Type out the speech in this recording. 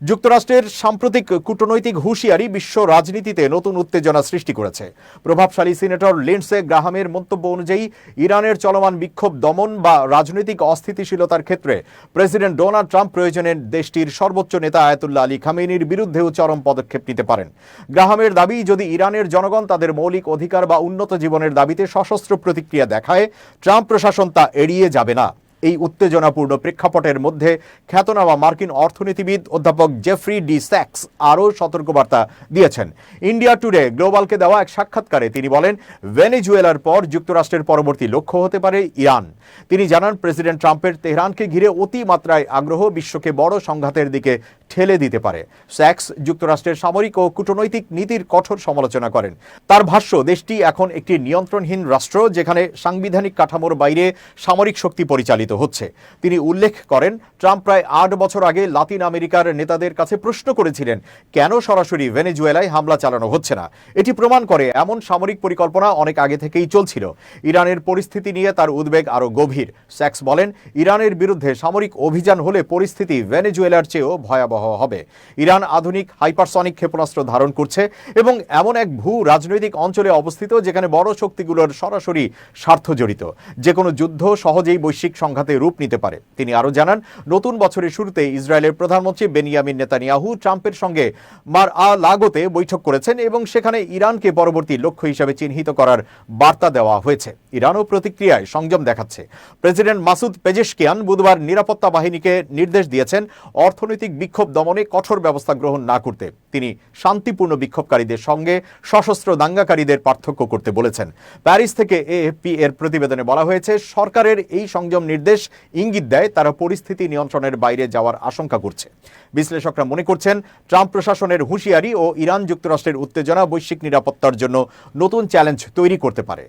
যুক্তরাষ্ট্রের সাম্প্রতিক কূটনৈতিক হুঁশিয়ারি বিশ্ব রাজনীতিতে নতুন উত্তেজনা সৃষ্টি করেছে। প্রভাবশালী সিনেটর লিন্ডসে গ্রাহামের মন্তব্য অনুযায়ী ইরানের চলমান বিক্ষোভ দমন বা রাজনৈতিক অস্থিতিশীলতার ক্ষেত্রে প্রেসিডেন্ট ডোনাল্ড ট্রাম্প প্রয়োজনে দেশটির সর্বোচ্চ নেতা আয়াতুল্লাহ আলী খামেনির বিরুদ্ধেও চরম পদক্ষেপ নিতে পারেন। গ্রাহামের দাবি, যদি ইরানের জনগণ তাদের মৌলিক অধিকার বা উন্নত জীবনের দাবিতে সশস্ত্র প্রতিক্রিয়া দেখায়, ট্রাম্প প্রশাসন তা এড়িয়ে যাবে না। এই উত্তেজনাপূর্ণ প্রেক্ষাপটের মধ্যে খ্যাতনামা মার্কিন অর্থনীতিবিদ অধ্যাপক জেফ্রি ডি স্যাক্স আরও সতর্কবার্তা দিয়েছেন। ইন্ডিয়া টুডে গ্লোবালকে দেওয়া এক সাক্ষাৎকারে তিনি বলেন, ভেনেজুয়েলার পর যুক্তরাষ্ট্রের পরবর্তী লক্ষ্য হতে পারে ইরান। তিনি জানান, প্রেসিডেন্ট ট্রাম্পের তেহরানকে ঘিরে অতিমাত্রায় আগ্রহ বিশ্বকে বড় সংঘাতের দিকে ঠেলে দিতে পারে। স্যাক্স যুক্তরাষ্ট্রের সামরিক ও কূটনৈতিক নীতির কঠোর সমালোচনা করেন। তার ভাষ্য, দেশটি এখন একটি নিয়ন্ত্রণহীন রাষ্ট্র, যেখানে সাংবিধানিক কাঠামোর বাইরে সামরিক শক্তি পরিচালিত হচ্ছে। তিনি উল্লেখ করেন, ট্রাম্প প্রায় 8 বছর আগে লাতিন আমেরিকার নেতাদের কাছে প্রশ্ন করেছিলেন কেন সরাসরি ভেনেজুয়েলায় হামলা চালানো হচ্ছে না। এটি প্রমাণ করে এমন সামরিক পরিকল্পনা অনেক আগে থেকেই চলছিল। ইরানের পরিস্থিতি নিয়ে তার উদ্বেগ আরও গভীর। স্যাক্স বলেন, ইরানের বিরুদ্ধে সামরিক অভিযান হলে পরিস্থিতি ভেনেজুয়েলার চেয়েও ভয়াবহ হবে। ইরান আধুনিক হাইপারসনিক ক্ষেপণাস্ত্র ধারণ করছে এবং এমন এক ভূ রাজনৈতিক অঞ্চলে অবস্থিত যেখানে বড় শক্তিগুলোর সরাসরি স্বার্থ জড়িত। যে কোনো যুদ্ধ সহজেই বৈশ্বিক সংঘাতে রূপ নিতে পারে। তিনি আরও জানান, নতুন বছরের শুরুতে ইসরায়েলের প্রধানমন্ত্রী বেনিয়ামিন নেতানিয়াহু ট্রাম্পের সঙ্গে মার-আ-লাগোতে বৈঠক করেছেন এবং সেখানে ইরানকে পরবর্তী লক্ষ্য হিসেবে চিহ্নিত করার বার্তা দেওয়া হয়েছে। ইরানও প্রতিক্রিয়ায় সংযম দেখাচ্ছে। প্রেসিডেন্ট মাসুদ পেজেশকিয়ান বুধবার নিরাপত্তা বাহিনীকে নির্দেশ দিয়েছেন অর্থনৈতিক বিক্ষোভ দমনে কঠোর ব্যবস্থা গ্রহণ না করতে। তিনি শান্তিপূর্ণ বিক্ষোভকারীদের সঙ্গে সশস্ত্র দাঙ্গাকারীদের পার্থক্য করতে বলেছেন। প্যারিস থেকে এএফপি এর প্রতিবেদনে বলা হয়েছে, সরকারের এই সংযম নির্দেশ ইঙ্গিত দেয় তারা পরিস্থিতি নিয়ন্ত্রণের বাইরে যাওয়ার আশঙ্কা করছে। বিশ্লেষকরা মনে করছেন, ট্রাম্প প্রশাসনের হুঁশিয়ারি ও ইরান যুক্তরাষ্ট্রের উত্তেজনা বৈশ্বিক নিরাপত্তার জন্য নতুন চ্যালেঞ্জ তৈরি করতে পারে।